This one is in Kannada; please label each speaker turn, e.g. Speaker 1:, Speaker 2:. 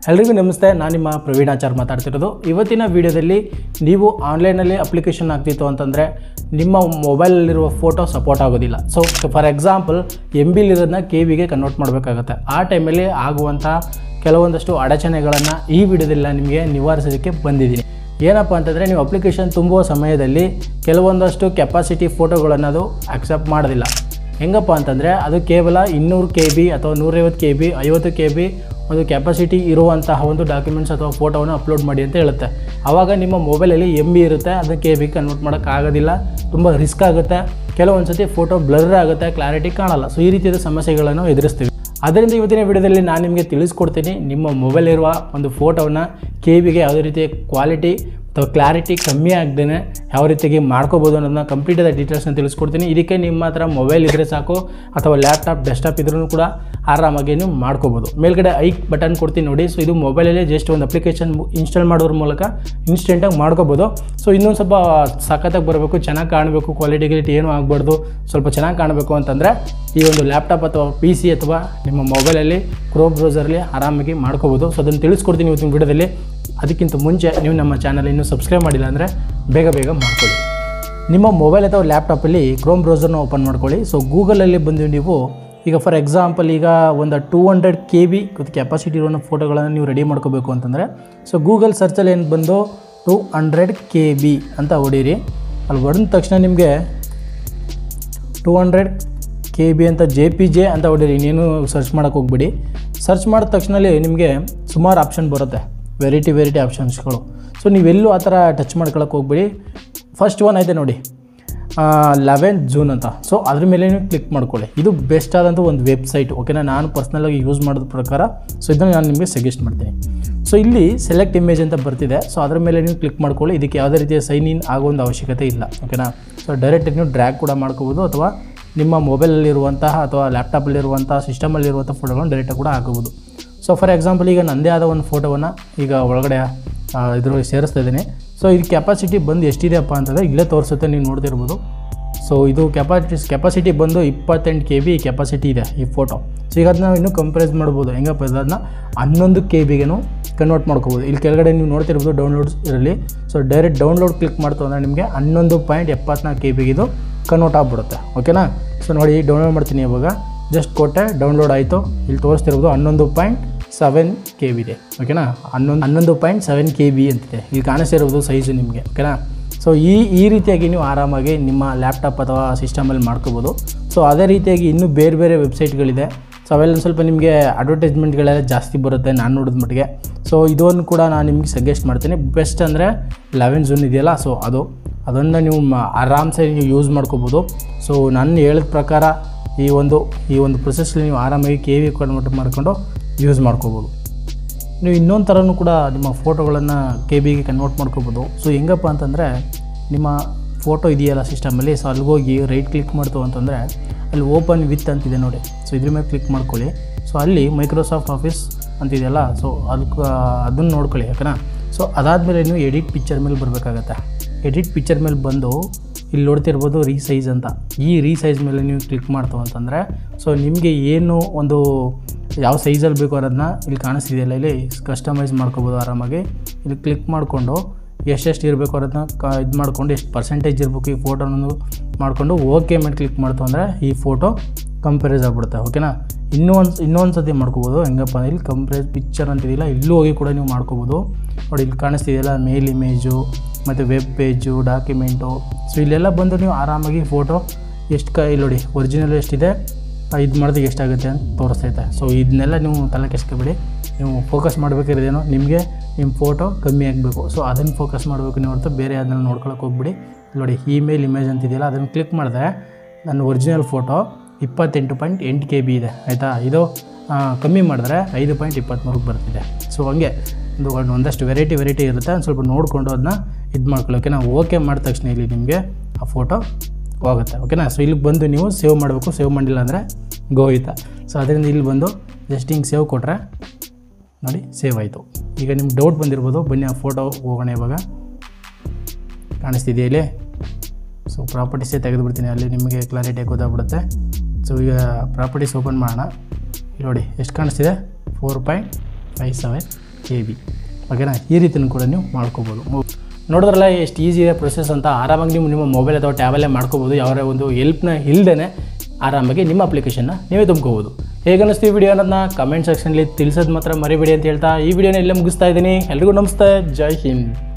Speaker 1: ಎಲ್ಲರಿಗೂ ನಮಸ್ತೆ, ನಾನು ನಿಮ್ಮ ಪ್ರವೀಣ್ ಆಚಾರ್ ಮಾತಾಡ್ತಿರೋದು. ಇವತ್ತಿನ ವಿಡಿಯೋದಲ್ಲಿ ನೀವು ಆನ್ಲೈನಲ್ಲಿ ಅಪ್ಲಿಕೇಶನ್ ಆಗ್ತಿತ್ತು ಅಂತಂದರೆ ನಿಮ್ಮ ಮೊಬೈಲಲ್ಲಿರುವ ಫೋಟೋ ಸಪೋರ್ಟ್ ಆಗೋದಿಲ್ಲ. ಸೊ ಫಾರ್ ಎಕ್ಸಾಂಪಲ್ MBಲಿರೋದನ್ನ KBಗೆ ಕನ್ವರ್ಟ್ ಮಾಡಬೇಕಾಗುತ್ತೆ. ಆ ಟೈಮಲ್ಲಿ ಆಗುವಂಥ ಕೆಲವೊಂದಷ್ಟು ಅಡಚಣೆಗಳನ್ನು ಈ ವಿಡಿಯೋದಲ್ಲಿ ನಿಮಗೆ ನಿವಾರಿಸೋದಕ್ಕೆ ಬಂದಿದ್ದೀನಿ. ಏನಪ್ಪ ಅಂತಂದರೆ, ನೀವು ಅಪ್ಲಿಕೇಶನ್ ತುಂಬುವ ಸಮಯದಲ್ಲಿ ಕೆಲವೊಂದಷ್ಟು ಕೆಪಾಸಿಟಿ ಫೋಟೋಗಳನ್ನು ಅದು ಅಕ್ಸೆಪ್ಟ್ ಮಾಡೋದಿಲ್ಲ. ಹೆಂಗಪ್ಪ ಅಂತಂದರೆ, ಅದು ಕೇವಲ 200 KB ಅಥವಾ 150 KB 50 KB ಒಂದು ಕೆಪಾಸಿಟಿ ಇರುವಂತಹ ಒಂದು ಡಾಕ್ಯುಮೆಂಟ್ಸ್ ಅಥವಾ ಫೋಟೋವನ್ನು ಅಪ್ಲೋಡ್ ಮಾಡಿ ಅಂತ ಹೇಳುತ್ತೆ. ಆವಾಗ ನಿಮ್ಮ ಮೊಬೈಲಲ್ಲಿ MB ಇರುತ್ತೆ, ಅದನ್ನು KBಗೆ ಕನ್ವರ್ಟ್ ಮಾಡೋಕ್ಕಾಗೋದಿಲ್ಲ, ತುಂಬ ರಿಸ್ಕ್ ಆಗುತ್ತೆ. ಕೆಲವೊಂದು ಸತಿ ಫೋಟೋ ಬ್ಲರ್ ಆಗುತ್ತೆ, ಕ್ಲಾರಿಟಿ ಕಾಣಲ್ಲ. ಸೊ ಈ ರೀತಿಯಾದ ಸಮಸ್ಯೆಗಳನ್ನು ಎದುರಿಸ್ತೀವಿ. ಅದರಿಂದ ಇವತ್ತಿನ ವಿಡಿಯೋದಲ್ಲಿ ನಾನು ನಿಮಗೆ ತಿಳಿಸ್ಕೊಡ್ತೀನಿ, ನಿಮ್ಮ ಮೊಬೈಲ್ ಇರುವ ಒಂದು ಫೋಟೋವನ್ನು KBಗೆ ಯಾವುದೇ ರೀತಿಯ ಕ್ವಾಲಿಟಿ ಅಥವಾ ಕ್ಲಾರಿಟಿ ಕಮ್ಮಿ ಆಗದೇ ಯಾವ ರೀತಿಯಾಗಿ ಮಾಡ್ಕೋಬೋದು ಅನ್ನೋದನ್ನ ಕಂಪ್ಲೀಟಾದ ಡೀಟೇಲ್ಸ್ನ ತಿಳಿಸ್ಕೊಡ್ತೀನಿ. ಇದಕ್ಕೆ ನಿಮ್ಮ ಹತ್ರ ಮೊಬೈಲ್ ಇದ್ದರೆ ಸಾಕು, ಅಥವಾ ಲ್ಯಾಪ್ಟಾಪ್ ಡೆಸ್ಕ್ಟಾಪ್ ಇದ್ರೂ ಕೂಡ ಆರಾಮಾಗಿ ನೀವು ಮಾಡ್ಕೋಬೋದು. ಮೇಲ್ಗಡೆ ಐಕ್ ಬಟನ್ ಕೊಡ್ತೀನಿ ನೋಡಿ. ಸೊ ಇದು ಮೊಬೈಲಲ್ಲಿ ಜಸ್ಟ್ ಒಂದು ಅಪ್ಲಿಕೇಶನ್ ಇನ್ಸ್ಟಾಲ್ ಮಾಡೋದ್ರ ಮೂಲಕ ಇನ್ಸ್ಟೆಂಟಾಗಿ ಮಾಡ್ಕೋಬೋದು. ಸೊ ಇನ್ನೊಂದು ಸ್ವಲ್ಪ ಸಖತ್ತಾಗಿ ಬರಬೇಕು, ಚೆನ್ನಾಗಿ ಕಾಣಬೇಕು, ಕ್ವಾಲಿಟಿ ಏನೂ ಆಗಬಾರ್ದು, ಸ್ವಲ್ಪ ಚೆನ್ನಾಗಿ ಕಾಣಬೇಕು ಅಂತಂದರೆ ಈ ಒಂದು ಲ್ಯಾಪ್ಟಾಪ್ ಅಥವಾ PC ಅಥವಾ ನಿಮ್ಮ ಮೊಬೈಲಲ್ಲಿ ಕ್ರೋಮ್ ಬ್ರೌಸರಲ್ಲಿ ಆರಾಮಾಗಿ ಮಾಡ್ಕೋಬೋದು. ಸೊ ಅದನ್ನು ತಿಳಿಸ್ಕೊಡ್ತೀನಿ ಇವತ್ತಿನ ವಿಡಿಯೋದಲ್ಲಿ. ಅದಕ್ಕಿಂತ ಮುಂಚೆ ನೀವು ನಮ್ಮ ಚಾನಲ್ ಇನ್ನೂ ಸಬ್ಸ್ಕ್ರೈಬ್ ಮಾಡಿಲ್ಲ ಅಂದರೆ ಬೇಗ ಮಾಡ್ಕೊಳ್ಳಿ. ನಿಮ್ಮ ಮೊಬೈಲ್ ಅಥವಾ ಲ್ಯಾಪ್ಟಾಪಲ್ಲಿ ಕ್ರೋಮ್ ಬ್ರೌಸರ್ನ ಓಪನ್ ಮಾಡ್ಕೊಳ್ಳಿ. ಸೊ ಗೂಗಲಲ್ಲಿ ಬಂದು ನೀವು ಈಗ ಫಾರ್ ಎಕ್ಸಾಂಪಲ್ ಈಗ ಒಂದು 200 KB ಕೆಪಾಸಿಟಿ ಇರೋ ಫೋಟೋಗಳನ್ನು ನೀವು ರೆಡಿ ಮಾಡ್ಕೋಬೇಕು ಅಂತಂದರೆ, ಸೊ ಗೂಗಲ್ ಸರ್ಚಲ್ಲಿ ಏನು ಬಂದು 200 KB ಅಂತ ಹೊಡೀರಿ. ಅಲ್ಲಿ ಹೊಡೆದ ತಕ್ಷಣ ನಿಮಗೆ 200 KB ಅಂತ JPG ಅಂತ ಹೊಡೀರಿ. ಇನ್ನೇನು ಸರ್ಚ್ ಮಾಡೋಕ್ಕೆ ಹೋಗ್ಬಿಡಿ. ಸರ್ಚ್ ಮಾಡಿದ ತಕ್ಷಣದಲ್ಲಿ ನಿಮಗೆ ಸುಮಾರು ಆಪ್ಷನ್ ಬರುತ್ತೆ, ವೆರೈಟಿ ಆಪ್ಷನ್ಸ್ಗಳು. ಸೊ ನೀವೆಲ್ಲೂ ಆ ಥರ ಟಚ್ ಮಾಡ್ಕೊಳಕ್ಕೆ ಹೋಗ್ಬಿಡಿ. ಫಸ್ಟ್ ಒನ್ ಐತೆ ನೋಡಿ, 11 ಜೂನ್ ಅಂತ. ಸೊ ಅದ್ರ ಮೇಲೆ ನೀವು ಕ್ಲಿಕ್ ಮಾಡ್ಕೊಳ್ಳಿ. ಇದು ಬೆಸ್ಟ್ ಆದಂಥ ಒಂದು ವೆಬ್ಸೈಟ್, ಓಕೆನಾ. ನಾನು ಪರ್ಸ್ನಲಾಗಿ ಯೂಸ್ ಮಾಡೋದ ಪ್ರಕಾರ ಸೊ ಇದನ್ನು ನಾನು ನಿಮಗೆ ಸಜೆಸ್ಟ್ ಮಾಡ್ತೀನಿ. ಸೊ ಇಲ್ಲಿ ಸೆಲೆಕ್ಟ್ ಇಮೇಜ್ ಅಂತ ಬರ್ತಿದೆ. ಸೊ ಅದ್ರ ಮೇಲೆ ನೀವು ಕ್ಲಿಕ್ ಮಾಡ್ಕೊಳ್ಳಿ. ಇದಕ್ಕೆ ಯಾವುದೇ ರೀತಿಯ ಸೈನ್ ಇನ್ ಆಗೋ ಒಂದು ಅವಶ್ಯಕತೆ ಇಲ್ಲ, ಓಕೆನಾ. ಸೊ ಡೈರೆಕ್ಟಾಗಿ ನೀವು ಡ್ರ್ಯಾಗ್ ಕೂಡ ಮಾಡ್ಕೋಬೋದು, ಅಥವಾ ನಿಮ್ಮ ಮೊಬೈಲಲ್ಲಿರುವಂತಹ ಅಥವಾ ಲ್ಯಾಪ್ಟಾಪಲ್ಲಿರುವಂಥ ಸಿಸ್ಟಮಲ್ಲಿರುವಂಥ ಫೋಟೋಗಳನ್ನು ಡೈರೆಕ್ಟಾಗಿ ಕೂಡ ಹಾಕೋಬೋದು. ಸೊ ಫಾರ್ ಎಕ್ಸಾಂಪಲ್ ಈಗ ನನ್ನದೇ ಆದ ಒಂದು ಫೋಟೋವನ್ನು ಈಗ ಒಳಗಡೆ ಇದ್ರಲ್ಲಿ ಸೇರಿಸ್ತಾ ಇದ್ದೀನಿ. ಸೊ ಇದು ಕೆಪಾಸಿಟಿ ಬಂದು ಎಷ್ಟಿದೆಯಪ್ಪ ಅಂತಂದರೆ ಇಲ್ಲೇ ತೋರಿಸುತ್ತೆ, ನೀವು ನೋಡ್ತಿರ್ಬೋದು. ಸೊ ಇದು ಕೆಪಾಸಿಟಿ ಬಂದು 28 KB ಕೆಪಾಸಿಟಿ ಇದೆ ಈ ಫೋಟೋ. ಸೊ ಈಗ ಅದನ್ನ ನಾವು ಇನ್ನೂ ಕಂಪ್ರೇಸ್ ಮಾಡ್ಬೋದು. ಹೆಂಗಪ್ಪ ಅದನ್ನ 11 KBಗೆನೂ ಕನ್ವರ್ಟ್ ಮಾಡ್ಕೋಬೋದು. ಇಲ್ಲಿ ಕೆಳಗಡೆ ನೀವು ನೋಡ್ತಿರ್ಬೋದು ಡೌನ್ಲೋಡ್ಸ್ ಇರಲಿ. ಸೊ ಡೈರೆಕ್ಟ್ ಡೌನ್ಲೋಡ್ ಕ್ಲಿಕ್ ಮಾಡ್ತು ಅಂದರೆ ನಿಮಗೆ 11.74 KBಗೆ ಇದು ಕನ್ವರ್ಟ್ ಆಗಿಬಿಡುತ್ತೆ, ಓಕೆನಾ. ಸೊ ನೋಡಿ ಡೌನ್ಲೋಡ್ ಮಾಡ್ತೀನಿ. ಇವಾಗ ಜಸ್ಟ್ ಕೊಟ್ಟೆ, ಡೌನ್ಲೋಡ್ ಆಯಿತು. ಇಲ್ಲಿ ತೋರಿಸ್ತಿರ್ಬೋದು 11.7 KB ಇದೆ, ಓಕೆನಾ. 11.7 KB ಅಂತಿದೆ ಇಲ್ಲಿ ಕಾಣಿಸ್ತಿರ್ಬೋದು ಸೈಜು ನಿಮಗೆ, ಓಕೆನಾ. ಸೊ ಈ ರೀತಿಯಾಗಿ ನೀವು ಆರಾಮಾಗಿ ನಿಮ್ಮ ಲ್ಯಾಪ್ಟಾಪ್ ಅಥವಾ ಸಿಸ್ಟಮಲ್ಲಿ ಮಾಡ್ಕೋಬೋದು. ಸೊ ಅದೇ ರೀತಿಯಾಗಿ ಇನ್ನೂ ಬೇರೆ ವೆಬ್ಸೈಟ್ಗಳಿದೆ. ಸೊ ಅವೆಲ್ಲ ಸ್ವಲ್ಪ ನಿಮಗೆ ಅಡ್ವರ್ಟೈಸ್ಮೆಂಟ್ಗಳೆಲ್ಲ ಜಾಸ್ತಿ ಬರುತ್ತೆ ನಾನು ನೋಡಿದ ಮಟ್ಟಿಗೆ. ಸೊ ಇದನ್ನು ಕೂಡ ನಾನು ನಿಮಗೆ ಸಜೆಸ್ಟ್ ಮಾಡ್ತೀನಿ. ಬೆಸ್ಟ್ ಅಂದರೆ 11 ಜೂನ್ ಇದೆಯಲ್ಲ, ಸೊ ಅದನ್ನು ನೀವು ಆರಾಮ್ಸೆ ನೀವು ಯೂಸ್ ಮಾಡ್ಕೋಬೋದು. ಸೊ ನಾನು ಹೇಳಿದ ಪ್ರಕಾರ ಈ ಒಂದು ಪ್ರೊಸೆಸ್ಲಿ ನೀವು ಆರಾಮಾಗಿ KB ಕನ್ವರ್ಟ್ ಮಾಡಿಕೊಂಡು ಯೂಸ್ ಮಾಡ್ಕೋಬೋದು. ನೀವು ಇನ್ನೊಂದು ಥರನೂ ಕೂಡ ನಿಮ್ಮ ಫೋಟೋಗಳನ್ನು KBಗೆ ಕನ್ವರ್ಟ್ ಮಾಡ್ಕೋಬೋದು. ಸೊ ಹೆಂಗಪ್ಪ ಅಂತಂದರೆ, ನಿಮ್ಮ ಫೋಟೋ ಇದೆಯಲ್ಲ ಸಿಸ್ಟಮಲ್ಲಿ, ಸೊ ಅಲ್ಲಿಗೋಗಿ ರೈಟ್ ಕ್ಲಿಕ್ ಮಾಡ್ತು ಅಂತಂದರೆ ಅಲ್ಲಿ ಓಪನ್ ವಿತ್ ಅಂತಿದೆ ನೋಡಿ. ಸೊ ಇದ್ರ ಮೇಲೆ ಕ್ಲಿಕ್ ಮಾಡ್ಕೊಳ್ಳಿ. ಸೊ ಅಲ್ಲಿ ಮೈಕ್ರೋಸಾಫ್ಟ್ ಆಫೀಸ್ ಅಂತಿದೆಯಲ್ಲ, ಸೊ ಅದನ್ನು ನೋಡ್ಕೊಳ್ಳಿ, ಓಕೆನಾ. ಸೊ ಅದಾದಮೇಲೆ ನೀವು ಎಡಿಟ್ ಪಿಕ್ಚರ್ ಮೇಲೆ ಬರಬೇಕಾಗತ್ತೆ. ಎಡಿಟ್ ಪಿಕ್ಚರ್ ಮೇಲೆ ಬಂದು ಇಲ್ಲಿ ನೋಡ್ತಿರ್ಬೋದು ರೀಸೈಜ್ ಅಂತ. ಈ ರೀಸೈಜ್ ಮೇಲೆ ನೀವು ಕ್ಲಿಕ್ ಮಾಡ್ತು ಅಂತಂದರೆ ಸೊ ನಿಮಗೆ ಏನು ಒಂದು ಯಾವ ಸೈಜಲ್ಲಿ ಬೇಕು ಅನ್ನೋದನ್ನ ಇಲ್ಲಿ ಕಾಣಿಸ್ತಿದೆಯಲ್ಲ, ಇಲ್ಲಿ ಕಸ್ಟಮೈಸ್ ಮಾಡ್ಕೋಬೋದು ಆರಾಮಾಗಿ. ಇಲ್ಲಿ ಕ್ಲಿಕ್ ಮಾಡಿಕೊಂಡು ಎಷ್ಟೆಷ್ಟು ಇರಬೇಕು ಅನ್ನೋದನ್ನ ಇದು ಮಾಡಿಕೊಂಡು ಎಷ್ಟು ಪರ್ಸೆಂಟೇಜ್ ಇರಬೇಕು ಈ ಫೋಟೋನೂ ಮಾಡಿಕೊಂಡು ಓಕೆ ಮೇಲೆ ಕ್ಲಿಕ್ ಮಾಡ್ತು ಅಂದರೆ ಈ ಫೋಟೋ ಕಂಪೇರೈಸ್ ಆಗಿಬಿಡುತ್ತೆ, ಓಕೆನಾ. ಇನ್ನೊಂದು ಸತಿ ಮಾಡ್ಕೋಬೋದು. ಹೆಂಗಪ್ಪ ಇಲ್ಲಿ ಕಂಪ್ರೇಸ್ ಪಿಕ್ಚರ್ ಅಂತಿದೆಯಲ್ಲ, ಇಲ್ಲೂ ಹೋಗಿ ಕೂಡ ನೀವು ಮಾಡ್ಕೋಬೋದು. ನೋಡಿ ಇಲ್ಲಿ ಕಾಣಿಸ್ತಿದೆಯಲ್ಲ ಮೇಲ್ ಇಮೇಜು ಮತ್ತು ವೆಬ್ ಪೇಜು, ಡಾಕ್ಯುಮೆಂಟು. ಸೊ ಇಲ್ಲೆಲ್ಲ ಬಂದು ನೀವು ಆರಾಮಾಗಿ ಫೋಟೋ ಎಷ್ಟು ಇಲ್ಲಿ ನೋಡಿ ಒರಿಜಿನಲ್ ಎಷ್ಟಿದೆ, ಇದು ಮಾಡಿದಾಗ ಎಷ್ಟಾಗುತ್ತೆ ಅಂತ ತೋರಿಸ್ತೈತೆ. ಸೊ ಇದನ್ನೆಲ್ಲ ನೀವು ತಲೆ ಕೆಡಿಸ್ಕೊಬೇಡಿ. ನೀವು ಫೋಕಸ್ ಮಾಡಬೇಕಿರೋದೇನೋ ನಿಮ್ಮ ಫೋಟೋ ಕಮ್ಮಿ ಆಗಬೇಕು. ಸೊ ಅದನ್ನು ಫೋಕಸ್ ಮಾಡಬೇಕು ನೀವು ಹೊರತು ಬೇರೆ ಅದನ್ನು ನೋಡ್ಕೊಳಕ್ಕೆ ಹೋಗ್ಬಿಡಿ. ನೋಡಿ ಇಮೇಲ್ ಇಮೇಜ್ ಅಂತಿದೆಯಲ್ಲ, ಅದನ್ನು ಕ್ಲಿಕ್ ಮಾಡಿದ್ರೆ ನನ್ನ ಒರಿಜಿನಲ್ ಫೋಟೋ 28.8 KB ಇದೆ, ಆಯಿತಾ. ಇದು ಕಮ್ಮಿ ಮಾಡಿದ್ರೆ 5.23 ಬರ್ತಿದೆ. ಸೊ ಹಂಗೆ ಒಂದಷ್ಟು ವೆರೈಟಿ ಇರುತ್ತೆ. ಒಂದು ಸ್ವಲ್ಪ ನೋಡಿಕೊಂಡು ಅದನ್ನ ಇದು ಮಾಡ್ಕೊಳ್ಳಿ, ಓಕೆನಾ. ಓಕೆ ಮಾಡಿದ ತಕ್ಷಣ ಇಲ್ಲಿ ನಿಮಗೆ ಆ ಫೋಟೋ ಹೋಗುತ್ತೆ, ಓಕೆನಾ. ಸೊ ಇಲ್ಲಿಗೆ ಬಂದು ನೀವು ಸೇವ್ ಮಾಡಬೇಕು. ಸೇವ್ ಮಾಡಿಲ್ಲ ಅಂದರೆ ಗೋಯಿತ. ಸೊ ಅದರಿಂದ ಇಲ್ಲಿ ಬಂದು ಜಸ್ಟ್ ಹಿಂಗೆ ಸೇವ್ ಕೊಟ್ಟರೆ ನೋಡಿ ಸೇವ್ ಆಯಿತು. ಈಗ ನಿಮ್ಗೆ ಡೌಟ್ ಬಂದಿರ್ಬೋದು, ಬನ್ನಿ ಆ ಫೋಟೋ ಹೋಗೋಣ. ಇವಾಗ ಕಾಣಿಸ್ತಿದೆಯಾ ಇಲ್ಲಿ. ಸೊ ಪ್ರಾಪರ್ಟೀಸೇ ತೆಗೆದುಬಿಡ್ತೀನಿ, ಅಲ್ಲಿ ನಿಮಗೆ ಕ್ಲಾರಿಟಿಯಾಗಿ ಗೊತ್ತಾಗ್ಬಿಡುತ್ತೆ. ಸೊ ಈಗ ಪ್ರಾಪರ್ಟೀಸ್ ಓಪನ್ ಮಾಡೋಣ. ನೋಡಿ ಎಷ್ಟು ಕಾಣಿಸ್ತಿದೆ, 4.57 KB ಓಕೆನಾ. ಈ ರೀತಿಯೂ ಕೂಡ ನೀವು ಮಾಡ್ಕೋಬೋದು. ನೋಡಿದ್ರಲ್ಲ ಎಷ್ಟು ಈಸಿ ಇದೆ ಪ್ರೊಸೆಸ್ ಅಂತ. ಆರಾಮಾಗಿ ನೀವು ನಿಮ್ಮ ಮೊಬೈಲ್ ಅಥವಾ ಟ್ಯಾಬಲ್ಲೇ ಮಾಡ್ಕೋಬೋದು. ಯಾವುದೇ ಒಂದು ಹೆಲ್ಪ್ನ ಇಲ್ಲದೇ ಆರಾಮಾಗಿ ನಿಮ್ಮ ಅಪ್ಲಿಕೇಶನ್ನ ನೀವೇ ತುಂಬ್ಕೋಬೋದು. ಹೇಗೆ ಅನ್ನಿಸ್ತೀವಿ ವಿಡಿಯೋ ಅನ್ನೋದನ್ನ ಕಮೆಂಟ್ ಸೆಕ್ಷನಲ್ಲಿ ತಿಳಿಸೋದು ಮಾತ್ರ ಮರಿಬೇಡಿ ಅಂತ ಹೇಳ್ತಾ ಈ ವಿಡಿಯೋನ ಇಲ್ಲೇ ಮುಗಿಸ್ತಾ ಇದ್ದೀನಿ. ಎಲ್ರಿಗೂ ನಮಸ್ತೆ, ಜೈ ಹಿಂದ್.